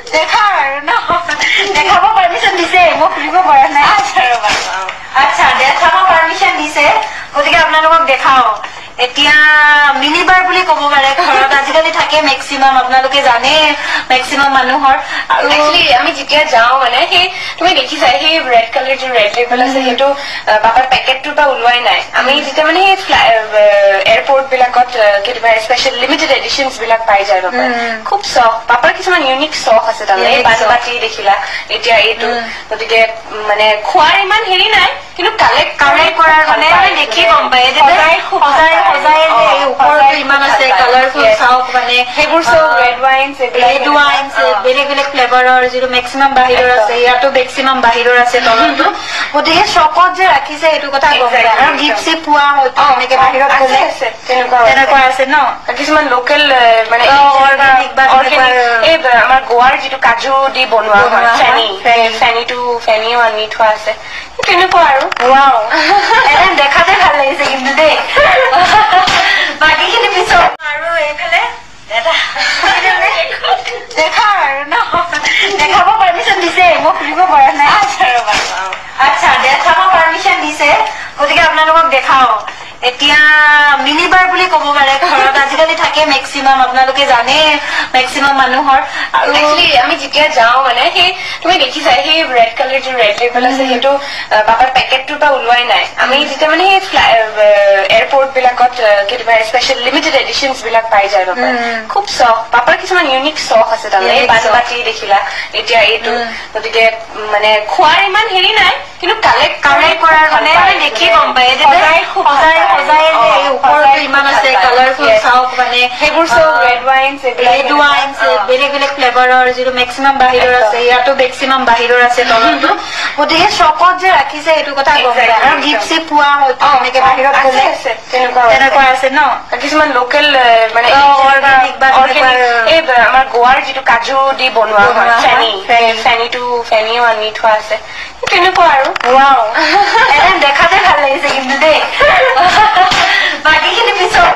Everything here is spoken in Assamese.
দেখা আৰু ন দেখাব পাৰমিশন দিছে মই খুলিব পৰা নাই আচ্ছা দেখাব পাৰমিশন দিছে গতিকে আপোনালোকক দেখাও এতিয়া মিনিবাৰ বুলি ক'ব পাৰে ঘৰত আজিকালি থাকে মেক্সিমাম আপোনালোকে জানে মেক্সিমাম মানুহৰ আৰু একচুয়ালি আমি যেতিয়া যাও মানে সেই তুমি দেখিছা সেই ৰেড কালাৰ যে ৰেড লেবেল আছে সেইটো পাপাৰ পেকেটটোৰ পৰা ওলোৱাই নাই আমি যেতিয়া মানে এয়াৰপোৰ্ট বিলাকত কেতিয়াবা স্পেচিয়েল লিমিটেড এডিশনছ বিলাক পাই যায় পাপা খুব চখ পাপাৰ কিছুমান ইউনিক চখ আছে তাৰমানে বানবাতি দেখিলা এতিয়া এইটো গতিকে মানে খোৱাৰ ইমান হেৰি নাই কিন্তু কালেক্ট কৰাৰ মানে দেখি গম পায় সজাই এই ওপৰতো ইমান আছে কালাৰফুল চাওক মানে সেইবোৰ চব ৰেড ৱাইনছ বেলেগ বেলেগ ফ্লেভাৰৰ যিটো মেক্সিমাম বাহিৰৰ আছে ইয়াতো মেক্সিমাম বাহিৰৰ আছে তলতো গতিকে চকত যে ৰাখিছে এইটো কথা গম পায় আৰু গিফ্ট চিপ পোৱা হয়তো এনেকে বাহিৰত গলে তেনেকুৱা আছে ন কিছুমান লোকেল মানে অৰ্গেনিক বা এই আমাৰ গোৱাৰ যিটো কাজু দি বনোৱা হয় ফেনিও আনি থোৱা আছে তেনেকুৱা আৰু ৱাও এনে দেখাতে ভাল লাগিছে কিন্তু দেই বাকীখিনি পিছত আৰু এইফালে এটা দেখা আৰু ন দেখাব পাৰমিশন দিছে মই খুলিব পৰা নাই আচ্ছা দেখাব পাৰমিশন দিছে গতিকে আপোনালোকক দেখাও এতিয়া মিনিবাৰ বুলি ক'ব পাৰে ঘৰত আজিকালি থাকে মেক্সিমাম আপোনালোকে জানে মেক্সিমাম মানুহৰ আৰু একচুয়ালি আমি যেতিয়া যাও মানে সেই তুমি দেখিছা সেই ৰেড কালাৰ যে ৰেড লেবেল আছে সেইটো পাপাৰ পেকেটটোৰ পৰা ওলোৱাই নাই আমি যেতিয়া মানে সেই এয়াৰপোৰ্ট বিলাকত কেতিয়াবা স্পেচিয়েল লিমিটেড এডিশনছ বিলাক পাই যায় পাপা খুব চখ পাপাৰ কিছুমান ইউনিক চখ আছে তাৰমানে বানবাতি দেখিলা এতিয়া এইটো গতিকে মানে খোৱাৰ ইমান হেৰি নাই কিন্তু কালেক্ট কৰাৰ মানে দেখি গম পায় সজাই এই ওপৰতো ইমান আছে কালাৰফুল চাওক মানে সেইবোৰ চব ৰেড ৱাইনছ বেলেগ বেলেগ ফ্লেভাৰৰ যিটো মেক্সিমাম বাহিৰৰ আছে ইয়াতো মেক্সিমাম বাহিৰৰ আছে তলতো গতিকে চকত যে ৰাখিছে এইটো কথা গম পায় আৰু গিফ্ট চিপ পোৱা হয়তো এনেকে বাহিৰত গলে তেনেকুৱা আছে ন কিছুমান লোকেল মানে অৰ্গেনিক বা এই আমাৰ গোৱাৰ যিটো কাজু দি বনোৱা হয় ফেনিও আনি থোৱা আছে তেনেকুৱা আৰু ৱাও এনে দেখাতে ভাল লাগিছে কিন্তু দেই বাকীখিনি পিছত